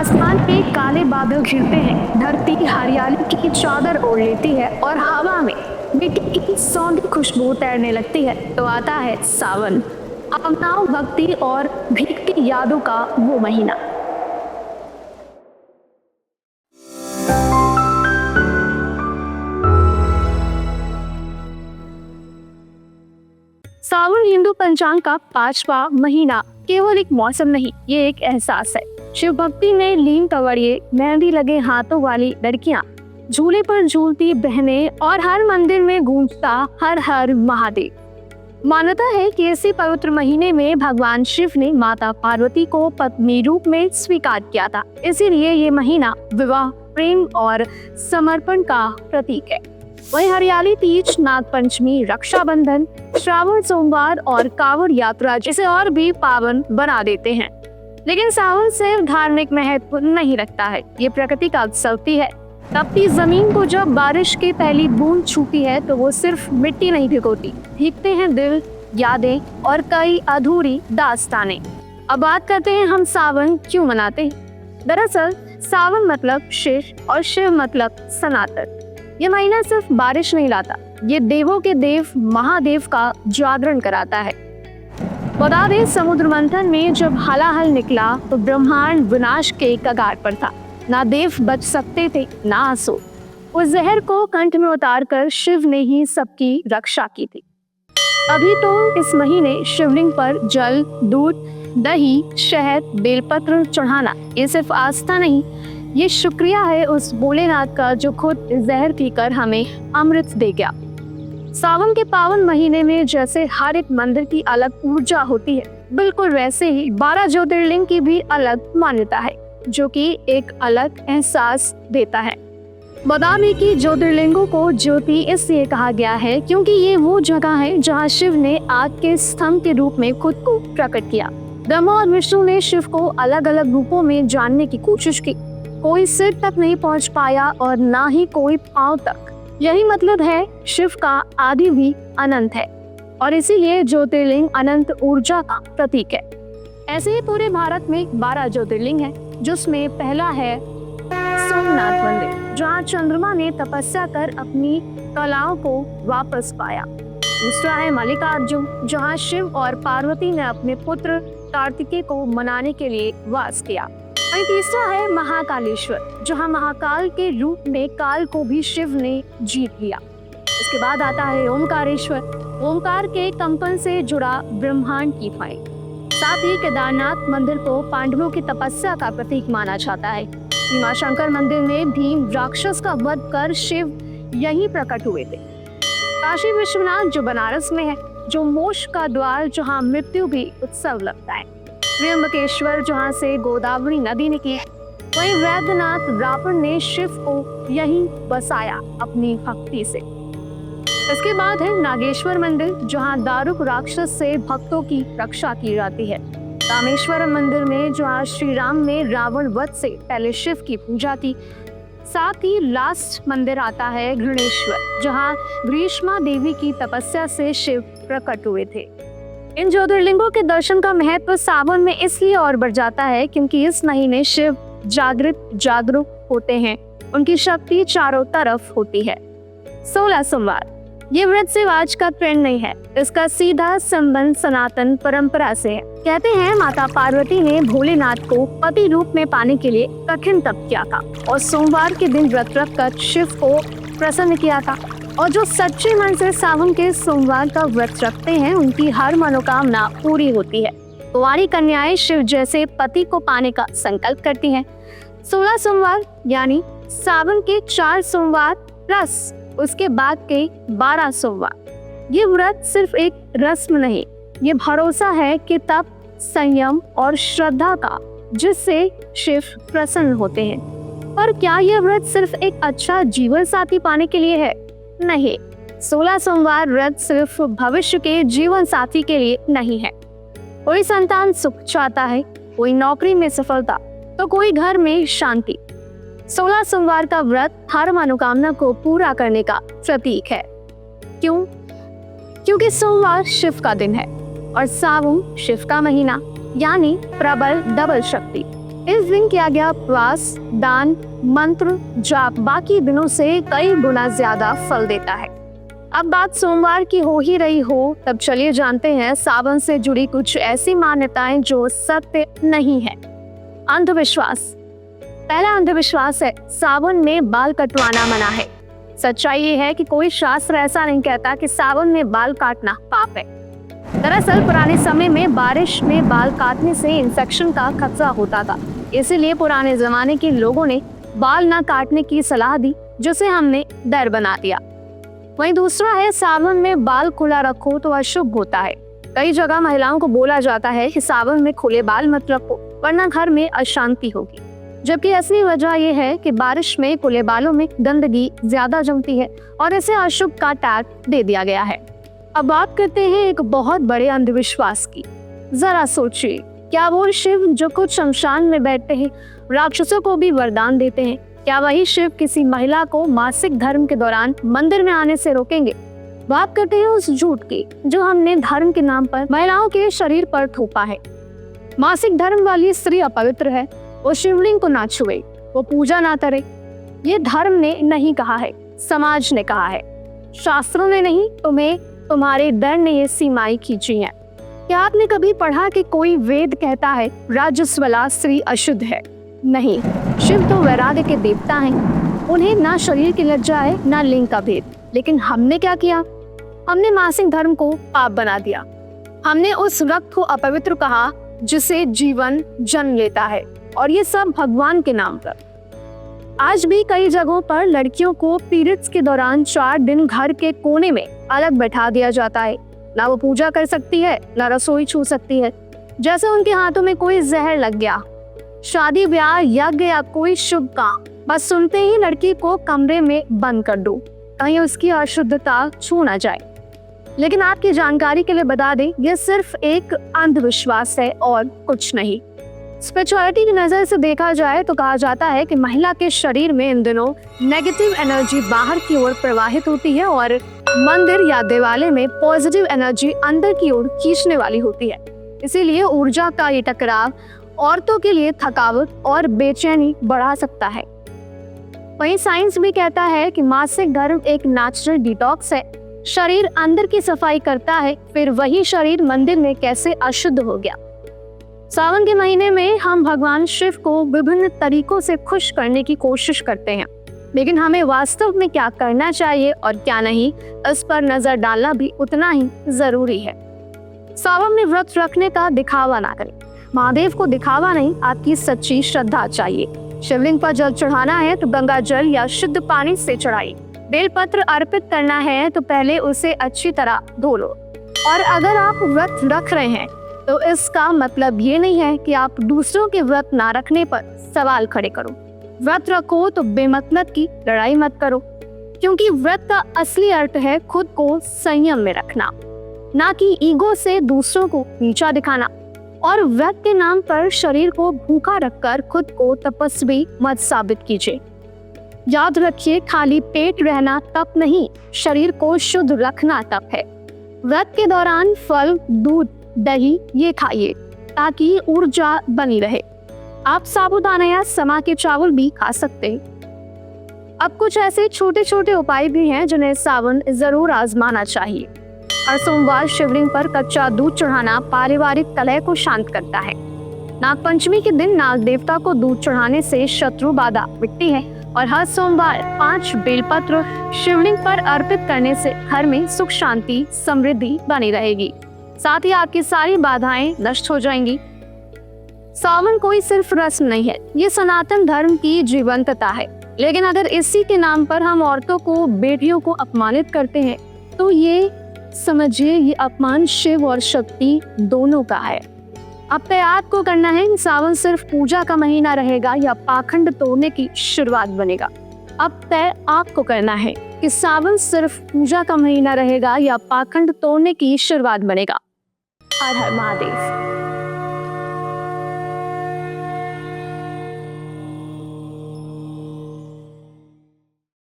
आसमान पे काले बादल घिरते हैं, धरती हरियाली की चादर ओढ़ लेती है और हवा में मिट्टी की सौंधी खुशबू तैरने लगती है, तो आता है सावन, भावनाओं, भक्ति और भीगती यादों का वो महीना। सावन हिंदू पंचांग का 5वां महीना केवल एक मौसम नहीं, ये एक एहसास है। शिव भक्ति में लीन कंवरिये, मेहंदी लगे हाथों वाली लड़कियां, झूले पर झूलती बहनें और हर मंदिर में गूंजता हर हर महादेव। मान्यता है कि इसी पवित्र महीने में भगवान शिव ने माता पार्वती को पत्नी रूप में स्वीकार किया था, इसीलिए ये महीना विवाह, प्रेम और समर्पण का प्रतीक है। वहीं हरियाली तीज, नाग पंचमी, रक्षाबंधन, श्रावण सोमवार और कांवड़ यात्रा इसे और भी पावन बना देते हैं। लेकिन सावन सिर्फ धार्मिक महत्व नहीं रखता है, ये प्रकृति का उत्सव भी है। तपती जमीन को जब बारिश की पहली बूंद छूती है तो वो सिर्फ मिट्टी नहीं भिगोती, भीगते हैं दिल, यादें और कई अधूरी दास्तानें। अब बात करते हैं हम सावन क्यों मनाते हैं। दरअसल सावन मतलब शिव और शिव मतलब सनातन। ये महीना सिर्फ बारिश नहीं लाता, ये देवों के देव महादेव का जागरण कराता है। बता दें, समुद्र मंथन में जब हलाहल निकला तो ब्रह्मांड विनाश के कगार पर था। ना देव बच सकते थे, ना असुर। उस जहर को कंठ में उतारकर शिव ने ही सबकी रक्षा की थी। अभी तो इस महीने शिवलिंग पर जल, दूध, दही, शहद, बेलपत्र चढ़ाना ये सिर्फ आस्था नहीं, ये शुक्रिया है उस भोलेनाथ का जो खुद जहर पीकर हमें अमृत दे गया। सावन के पावन महीने में जैसे हर एक मंदिर की अलग ऊर्जा होती है, बिल्कुल वैसे ही 12 ज्योतिर्लिंग की भी अलग मान्यता है, जो कि एक अलग एहसास देता है। बता दें कि ज्योतिर्लिंगों को ज्योति इसलिए कहा गया है क्योंकि ये वो जगह है जहाँ शिव ने आग के स्तंभ के रूप में खुद को प्रकट किया। ब्रह्मा और विष्णु ने शिव को अलग अलग रूपों में जानने की कोशिश की, कोई सिर तक नहीं पहुंच पाया और ना ही कोई पांव तक। यही मतलब है शिव का आदि भी अनंत है और इसीलिए ज्योतिर्लिंग अनंत ऊर्जा का प्रतीक है। ऐसे ही पूरे भारत में 12 ज्योतिर्लिंग है, जिसमें पहला है सोमनाथ मंदिर, जहाँ चंद्रमा ने तपस्या कर अपनी कलाओं को वापस पाया। दूसरा है मल्लिकार्जुन, जहाँ शिव और पार्वती ने अपने पुत्र कार्तिकेय को मनाने के लिए वास किया। और तीसरा है महाकालेश्वर, जहाँ महाकाल के रूप में काल को भी शिव ने जीत लिया। इसके बाद आता है ओमकारेश्वर, ओमकार के कंपन से जुड़ा ब्रह्मांड की फाइल। साथ ही केदारनाथ मंदिर को पांडवों की तपस्या का प्रतीक माना जाता है। सीमा शंकर मंदिर में भीम राक्षस का वध कर शिव यहीं प्रकट हुए थे। काशी विश्वनाथ जो बनारस में है, जो मोक्ष का द्वार, जहाँ मृत्यु भी उत्सव लगता है। त्र्यंबकेश्वर, जहाँ से गोदावरी नदी निकली है। वहीं वैद्यनाथ रावण ने शिव को यहीं बसाया अपनी भक्ति से। इसके बाद है नागेश्वर मंदिर, जहाँ दारुक राक्षस से भक्तों की रक्षा की जाती है। रामेश्वरम मंदिर में जहाँ श्री राम ने रावण वध से पहले शिव की पूजा की। साथ ही लास्ट मंदिर आता है घृणेश्वर, जहाँ ग्रीष्मा देवी की तपस्या से शिव प्रकट हुए थे। इन ज्योतिर्लिंगों के दर्शन का महत्व सावन में इसलिए और बढ़ जाता है क्योंकि इस महीने शिव जागरूक होते हैं, उनकी शक्ति चारों तरफ होती है। 16 सोमवार, ये व्रत सिर्फ आज का ट्रेंड नहीं है, इसका सीधा संबंध सनातन परंपरा से है। कहते हैं माता पार्वती ने भोलेनाथ को पति रूप में पाने के लिए कठिन तप किया था और सोमवार के दिन व्रत रखकर शिव को प्रसन्न किया था। और जो सच्चे मन से सावन के सोमवार का व्रत रखते हैं, उनकी हर मनोकामना पूरी होती है। कुंवारी कन्याएं शिव जैसे पति को पाने का संकल्प करती हैं। 16 सोमवार यानी सावन के 4 सोमवार प्लस उसके बाद के 12 सोमवार। ये व्रत सिर्फ एक रस्म नहीं, ये भरोसा है कि तप, संयम और श्रद्धा का, जिससे शिव प्रसन्न होते हैं। पर क्या यह व्रत सिर्फ एक अच्छा जीवन साथी पाने के लिए है? नहीं, 16 सोमवार व्रत सिर्फ भविष्य के जीवन साथी के लिए नहीं है। कोई संतान सुख चाहता है, कोई नौकरी में सफलता, तो कोई घर में शांति। 16 सोमवार का व्रत हर मनोकामना को पूरा करने का प्रतीक है। क्यों? क्योंकि सोमवार शिव का दिन है और सावन शिव का महीना, यानी प्रबल डबल शक्ति। इस दिन किया गया उपवास, दान, मंत्र जाप बाकी दिनों से कई गुना ज्यादा फल देता है। अब बात सोमवार की हो ही रही हो, तब चलिए जानते हैं सावन से जुड़ी कुछ ऐसी मान्यताएं जो सत्य नहीं है। अंधविश्वास। पहला अंधविश्वास है सावन में बाल कटवाना मना है। सच्चाई ये है कि कोई शास्त्र ऐसा नहीं कहता कि सावन में बाल काटना पाप है। दरअसल पुराने समय में बारिश में बाल काटने से इंफेक्शन का खतरा होता था, इसीलिए पुराने जमाने के लोगों ने बाल न काटने की सलाह दी, जिसे हमने डर बना दिया। वहीं दूसरा है सावन में बाल खुला रखो तो अशुभ होता है। कई जगह महिलाओं को बोला जाता है कि सावन में खुले बाल मत रखो वरना घर में अशांति होगी, जबकि असली वजह यह है कि बारिश में खुले बालों में गंदगी ज्यादा जमती है और इसे अशुभ का टैग दे दिया गया है। अब बात करते हैं एक बहुत बड़े अंधविश्वास की। जरा सोचिए, क्या वो शिव जो कुछ शमशान में बैठते हैं राक्षसों को भी वरदान देते हैं? क्या वही शिव किसी महिला को मासिक धर्म के दौरान मंदिर में आने से रोकेंगे? बात करते हैं उस झूठ की जो हमने धर्म के नाम पर महिलाओं के शरीर पर थोपा है। मासिक धर्म वाली स्त्री अपवित्र है, वो शिवलिंग को ना छुए, वो पूजा ना करे। ये धर्म ने नहीं कहा है, समाज ने कहा है, शास्त्रों ने नहीं, तुम्हारे डर ने ये सीमाएं खींची हैं। क्या आपने कभी पढ़ा कि कोई वेद कहता है राजस्वला स्त्री अशुद्ध है? नहीं, शिव तो वैराग्य के देवता हैं, उन्हें ना शरीर की लज्जा है ना लिंग का भेद। लेकिन हमने क्या किया? हमने मासिक धर्म को पाप बना दिया। हमने उस रक्त को अपवित्र कहा जिसे जीवन जन्म लेता है, और ये सब भगवान के नाम पर। आज भी कई जगहों पर लड़कियों को पीरियड्स के दौरान 4 दिन घर के कोने में अलग बैठा दिया जाता है। ना वो पूजा कर सकती है, ना रसोई छू सकती है, जैसे उनके हाथों में कोई जहर लग गया। शादी ब्याह यज्ञ या कोई शुभ काम, बस सुनते ही लड़की को कमरे में बंद कर दो, कहीं उसकी अशुद्धता छू ना जाए। लेकिन आपकी जानकारी के लिए बता दें, यह सिर्फ एक अंधविश्वास है और कुछ नहीं। स्पिरिचुअलिटी की नजर से देखा जाए तो कहा जाता है कि महिला के शरीर में इन दिनों नेगेटिव एनर्जी बाहर की ओर प्रवाहित होती है और मंदिर या दिवाले में पॉजिटिव एनर्जी अंदर की ओर खींचने वाली होती है। इसीलिए ऊर्जा का ये टकराव औरतों के लिए थकावट और बेचैनी बढ़ा सकता है। वहीं साइंस भी कहता है कि मासिक धर्म एक नेचुरल डिटॉक्स है। शरीर अंदर की सफाई करता है, फिर वही शरीर मंदिर में कैसे अशुद्ध हो गया। सावन के महीने में हम भगवान शिव को विभिन्न तरीकों से खुश करने की कोशिश करते हैं, लेकिन हमें वास्तव में क्या करना चाहिए और क्या नहीं, इस पर नजर डालना भी उतना ही जरूरी है। सावन में व्रत रखने का दिखावा ना करें। महादेव को दिखावा नहीं, आपकी सच्ची श्रद्धा चाहिए। शिवलिंग पर जल चढ़ाना है तो गंगा जल या शुद्ध पानी से चढ़ाइए। बेलपत्र अर्पित करना है तो पहले उसे अच्छी तरह धो लो। और अगर आप व्रत रख रहे हैं तो इसका मतलब ये नहीं है कि आप दूसरों के व्रत ना रखने पर सवाल खड़े करो। व्रत रखो तो बेमतलब की लड़ाई मत करो, क्योंकि व्रत का असली अर्थ है खुद को संयम में रखना, ना कि ईगो से दूसरों को नीचा दिखाना। और व्रत के नाम पर शरीर को भूखा रखकर खुद को तपस्वी मत साबित कीजिए। याद रखिए, खाली पेट रहना तप नहीं, शरीर को शुद्ध रखना तप है। व्रत के दौरान फल, दूध, दही ये खाइए ताकि ऊर्जा बनी रहे। आप साबूदाना या समा के चावल भी खा सकते हैं। अब कुछ ऐसे छोटे छोटे उपाय भी हैं जिन्हें सावन जरूर आजमाना चाहिए। हर सोमवार शिवलिंग पर कच्चा दूध चढ़ाना पारिवारिक कलह को शांत करता है। नागपंचमी के दिन नाग देवता को दूध चढ़ाने से शत्रु बाधा मिटती है। और हर सोमवार 5 बेलपत्र शिवलिंग पर अर्पित करने से घर में सुख शांति समृद्धि बनी रहेगी, साथ ही आपकी सारी बाधाएं नष्ट हो जाएंगी। सावन कोई सिर्फ रस्म नहीं है, ये सनातन धर्म की जीवंतता है। लेकिन अगर इसी के नाम पर हम औरतों को, बेटियों को अपमानित करते हैं तो ये समझिए ये अपमान शिव और शक्ति दोनों का है। अब तय आपको करना है कि सावन सिर्फ पूजा का महीना रहेगा या पाखंड तोड़ने की शुरुआत बनेगा। अब तय आपको करना है कि सावन सिर्फ पूजा का महीना रहेगा या पाखंड तोड़ने की शुरुआत बनेगा। हर हर महादेव।